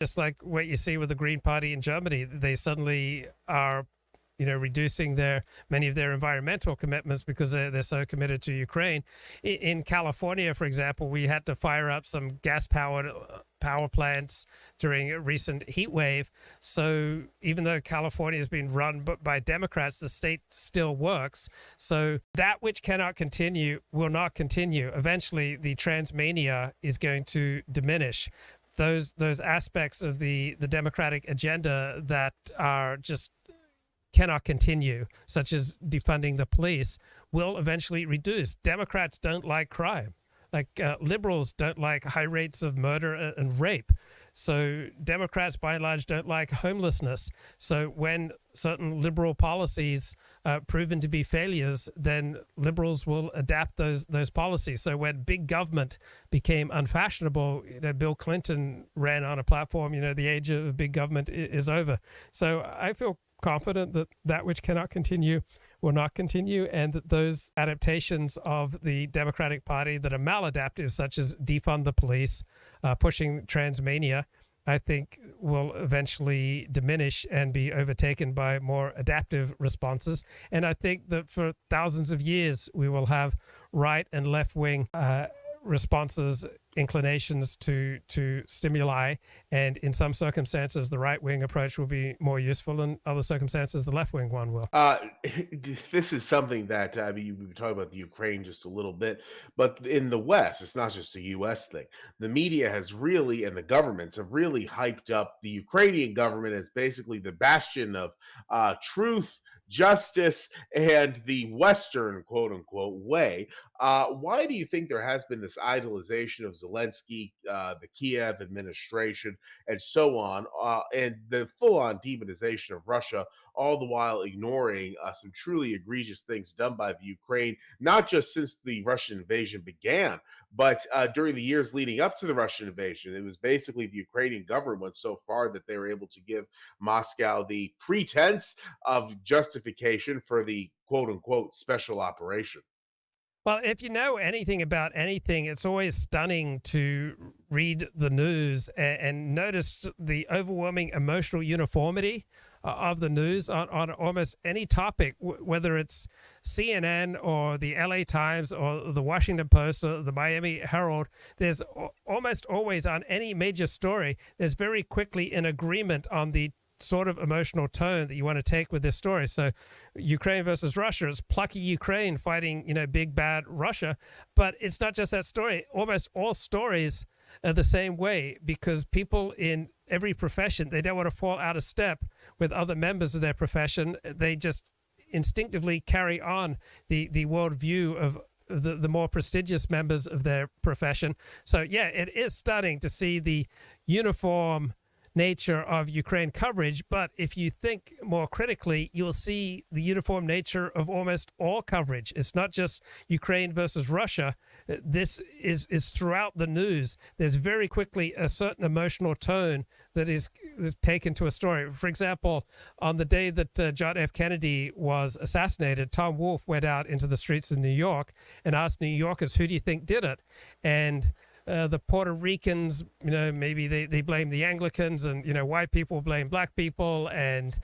Just like what you see with the Green Party in Germany, they suddenly are, reducing many of their environmental commitments because they're so committed to Ukraine. In California, for example, we had to fire up some gas-powered power plants during a recent heat wave. So even though California has been run by Democrats, the state still works. So that which cannot continue will not continue. Eventually, the transmania is going to diminish. Those aspects of the democratic agenda that are just cannot continue, such as defunding the police, will eventually reduce. Democrats don't like crime. Liberals don't like high rates of murder and rape. So Democrats, by and large, don't like homelessness. So when certain liberal policies are proven to be failures, then liberals will adapt those policies. So when big government became unfashionable, Bill Clinton ran on a platform, the age of big government is over. So I feel confident that which cannot continue will not continue, and that those adaptations of the Democratic Party that are maladaptive, such as defund the police, pushing transmania, I think will eventually diminish and be overtaken by more adaptive responses. And I think that for thousands of years, we will have right and left-wing responses, inclinations to stimuli, and in some circumstances the right-wing approach will be more useful, and other circumstances the left-wing one will. This is something that we were talking about the Ukraine just a little bit, but in the West, it's not just a U.S. thing. The media has really, and the governments have really hyped up the Ukrainian government as basically the bastion of truth, justice, and the Western quote unquote way. Why do you think there has been this idolization of Zelensky, the Kiev administration, and so on, and the full on demonization of Russia, all the while ignoring some truly egregious things done by the Ukraine, not just since the Russian invasion began, but during the years leading up to the Russian invasion? It was basically the Ukrainian government went so far that they were able to give Moscow the pretense of justification for the quote unquote special operation. Well, if you know anything about anything, it's always stunning to read the news and notice the overwhelming emotional uniformity of the news on almost any topic, whether it's CNN or the LA Times or the Washington Post or the Miami Herald. There's almost always, on any major story, there's very quickly an agreement on the sort of emotional tone that you want to take with this story. So Ukraine versus Russia, it's plucky Ukraine fighting, big bad Russia. But it's not just that story. Almost all stories are the same way, because people in every profession, they don't want to fall out of step with other members of their profession. They just instinctively carry on the worldview of the more prestigious members of their profession. So yeah, it is stunning to see the uniform nature of Ukraine coverage, but if you think more critically, you'll see the uniform nature of almost all coverage. It's not just Ukraine versus Russia. This is throughout the news. There's very quickly a certain emotional tone that is taken to a story. For example, on the day that John F. Kennedy was assassinated, Tom Wolfe went out into the streets of New York and asked New Yorkers, who do you think did it? And the Puerto Ricans, maybe they blame the Anglicans, and, white people blame black people, and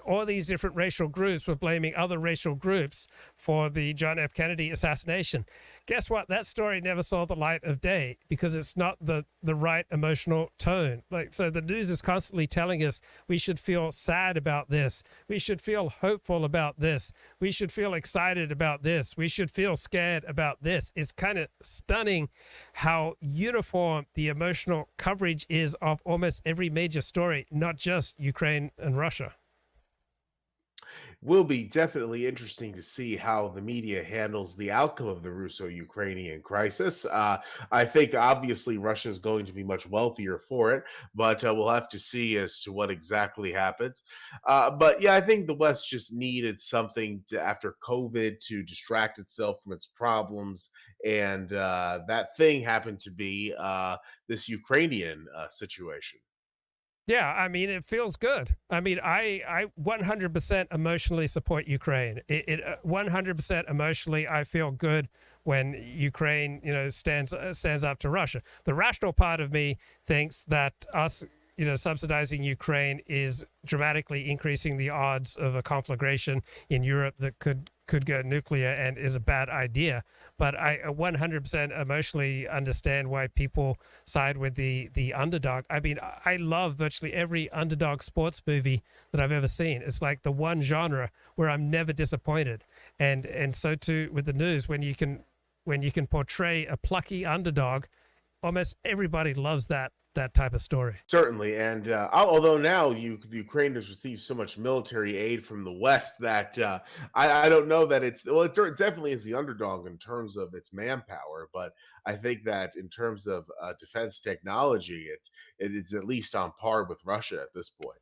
all these different racial groups were blaming other racial groups for the John F. Kennedy assassination. Guess what? That story never saw the light of day because it's not the right emotional tone. So the news is constantly telling us we should feel sad about this. We should feel hopeful about this. We should feel excited about this. We should feel scared about this. It's kind of stunning how uniform the emotional coverage is of almost every major story, not just Ukraine and Russia. Will be definitely interesting to see how the media handles the outcome of the Russo-Ukrainian crisis. I think obviously Russia is going to be much wealthier for it, but we'll have to see as to what exactly happens. But yeah, I think the West just needed something after COVID to distract itself from its problems, and that thing happened to be this Ukrainian situation. Yeah, I mean, it feels good. I mean, I 100% emotionally support Ukraine. 100% emotionally, I feel good when Ukraine, stands up to Russia. The rational part of me thinks that us subsidizing Ukraine is dramatically increasing the odds of a conflagration in Europe that could go nuclear and is a bad idea. But I 100% emotionally understand why people side with the underdog. I mean, I love virtually every underdog sports movie that I've ever seen. It's like the one genre where I'm never disappointed. And so too with the news, when you can portray a plucky underdog, almost everybody loves that type of story. Certainly, and although now Ukraine has received so much military aid from the West that I don't know that it definitely is the underdog in terms of its manpower, but I think that in terms of defense technology, it is at least on par with Russia at this point.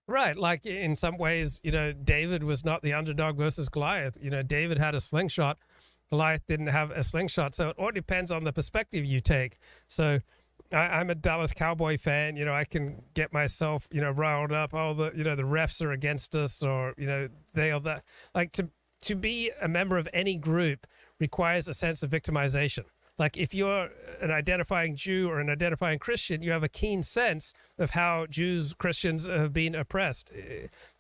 Right. Like in some ways, David was not the underdog versus Goliath. David had a slingshot. Goliath didn't have a slingshot. So it all depends on the perspective you take. So I'm a Dallas Cowboy fan. I can get myself, riled up. Oh, the refs are against us, or, they or that. Like to be a member of any group requires a sense of victimization. Like if you're an identifying Jew or an identifying Christian, you have a keen sense of how Jews, Christians have been oppressed.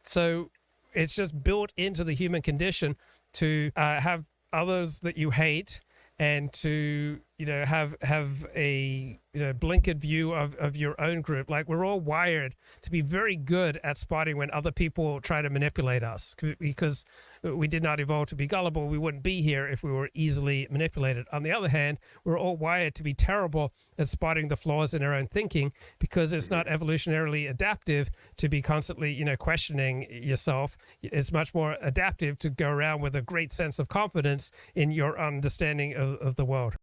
So it's just built into the human condition to have others that you hate and to have a blinkered view of your own group. Like we're all wired to be very good at spotting when other people try to manipulate us, because we did not evolve to be gullible. We wouldn't be here if we were easily manipulated. On the other hand, we're all wired to be terrible at spotting the flaws in our own thinking, because it's not evolutionarily adaptive to be constantly questioning yourself. It's much more adaptive to go around with a great sense of confidence in your understanding of the world.